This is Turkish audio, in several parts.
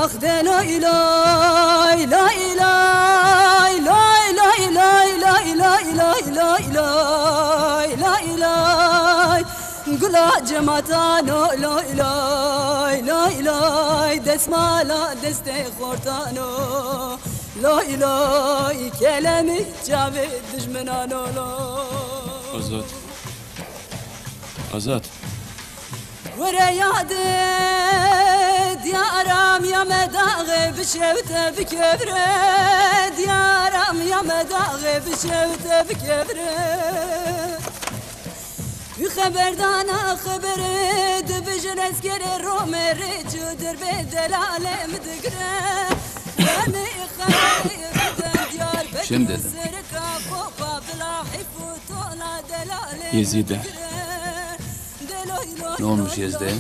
Ah de la ilahe la ilahe la ilahe la ilahe la ilahe la ilahe la ilahe Gula cematano la ilahe la ilahe desmala deste khortano la ilahe kelemi caved düşmenano la Azat. Azat. Vere yade diyaram ya medağı bişevte bikevre diyaram ya medağı bişevte bikevre Ü haberdana habere de bijres gere romere cudur bedel alem digre Yani habere diyar Şimdi dedim. Yezide. Ne olmuş Yezide?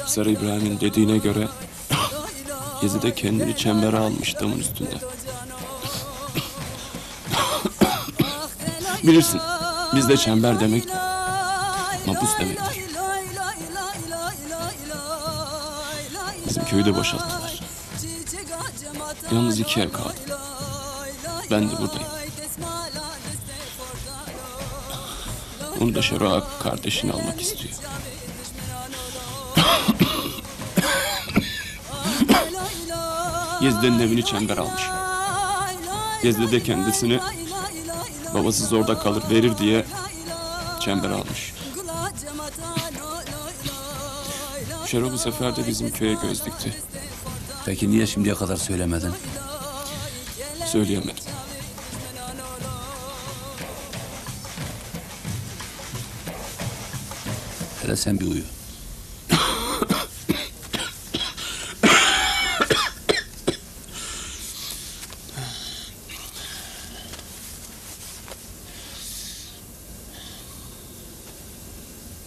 Sarı İbrahim'in dediğine göre Yezide kendini çembere almış damın üstünde. Bilirsin, bizde çember demek mapus demektir. Bizim köyü de boşalttılar. Yalnız 2 ev kaldı. Ben de buradayım. Onu da Şeroa kardeşini almak istiyor. Yezide'nin evini çember almış. Yezide de kendisini babasız orada kalır verir diye çember almış. Şero bu sefer de bizim köye göz dikti. Peki niye şimdiye kadar söylemedin? Söyleyemedim. Hele sen bir uyu.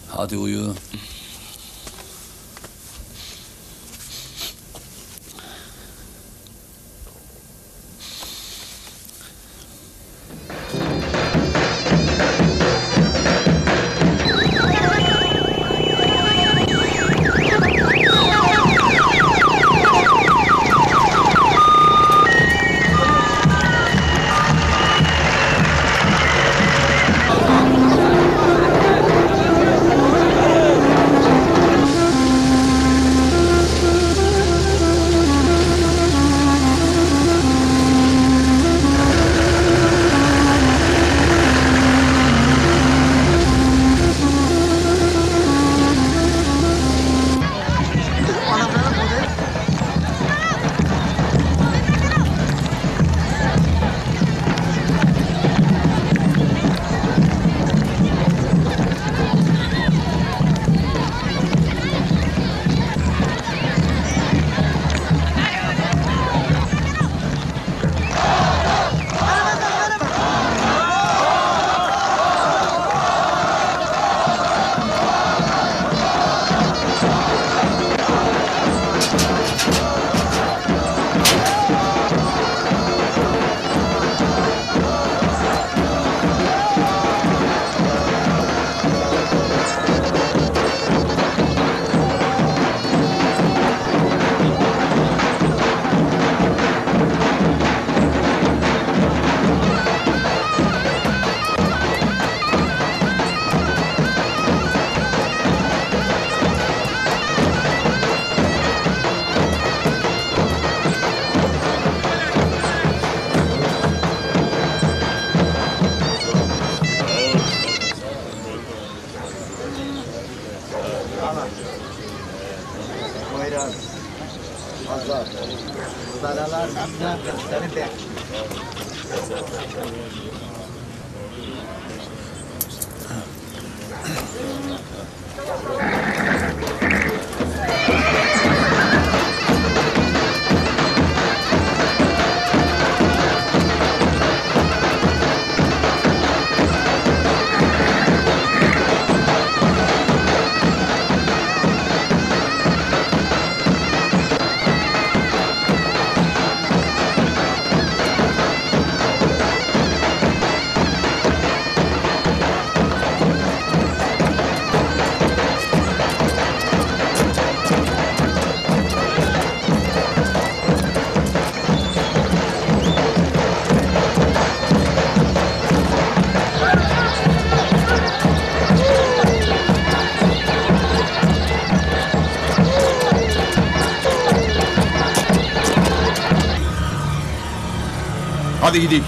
Hadi uyu. Hadi gidelim.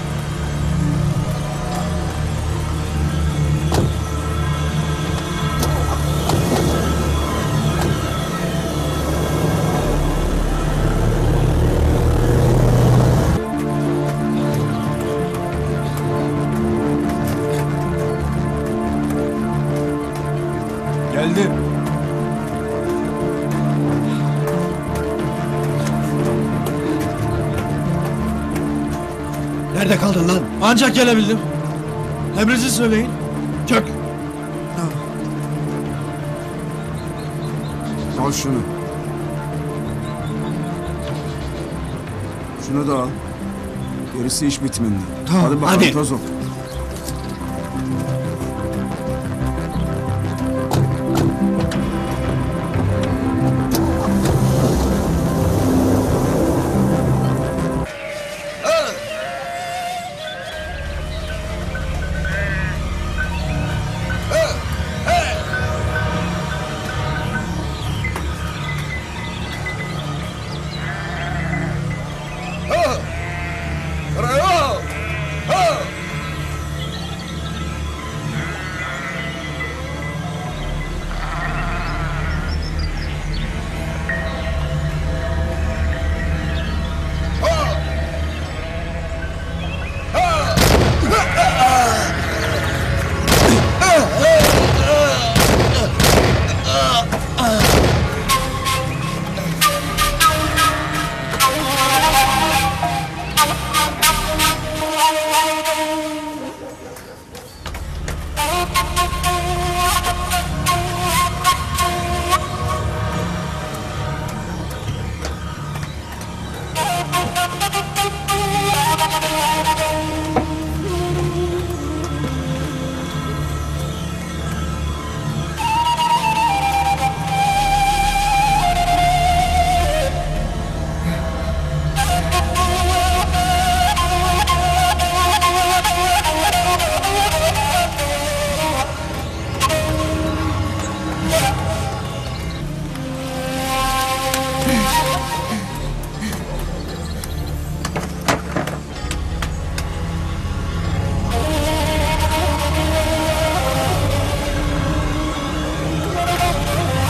Geldi. Nerede kaldın lan? Ancak gelebildim. Emrinizi söyleyin. Çök. Al şunu. Şunu da al. Gerisi iş bitiminde. Tamam, Hadi bakalım hadi. toz ol.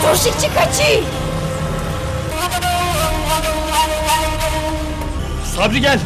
Тушичи качи! Sabri gel.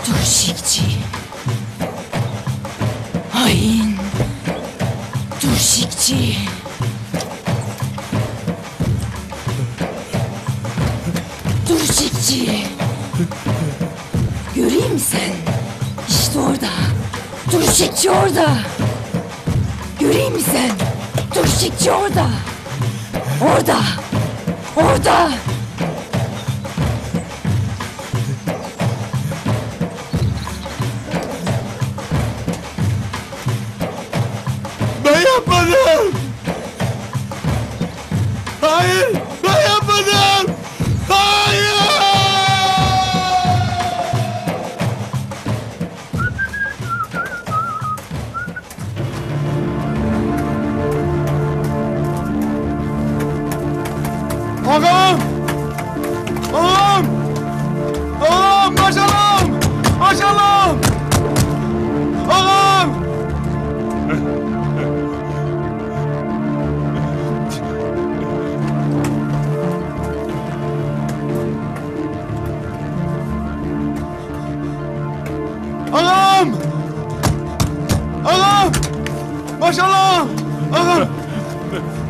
Tuşik Turşikçi. Göreyim mi sen? İşte orada. Turşikçi orada. Göreyim mi sen? Turşikçi orada. Orada. Orada. Ben yapmadım. Hayır, ben yapmadım. Hayır. Ağam! Ağam! Ağam! Maşallah! Maşallah! Ağam! Ağam! Ağam! Maşallah! Ağam!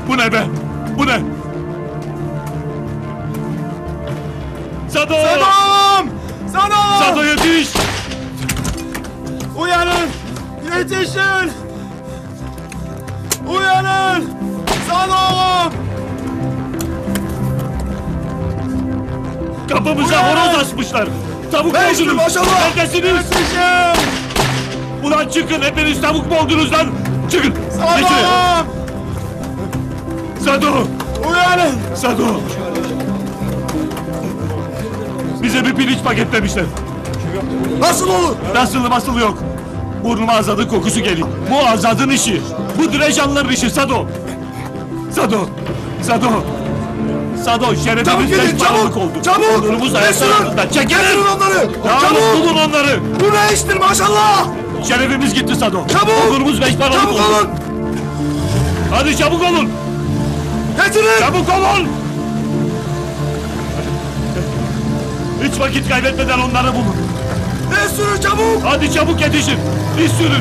Bu ne be? Bu ne? Sado! Sado'm! Sado! Sado yetiş! Uyanın! Yetişin! Uyanın! Sado'm! Kapımıza horoz açmışlar! Tavuk mu oldunuz? Maşallah! Neredesiniz? Yetişin! Ulan çıkın! Hepiniz tavuk mu oldunuz lan? Çıkın! Sado'm! Sado! Uyanın! Sado! Bize bir pirinç paketlemişler. Nasıl olur? Nasıl yok. Burnuma azadın kokusu geliyor. Bu azadın işi. Bu direjanların işi Sado. Sado. Sado. Sado şerefimizden çabuk oldu. Çabuk. Onurumuz ayaklar altında. Çekelim onları. Çabuk bulun onları. Bu ne iştir maşallah. Şerefimiz gitti Sado. Çabuk. Onurumuz beş paralık oldu. Çabuk olun. Hadi çabuk olun. Getirin. Çabuk olun. Hiç vakit kaybetmeden onları bulun. Bir sürü çabuk! Hadi çabuk yetişin. Bir sürü.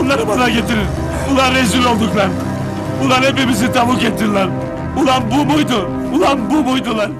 Onları bana getirin. Ulan rezil olduk lan. Ulan hepimizi tavuk ettin lan. Ulan bu muydu? Ulan bu muydu lan?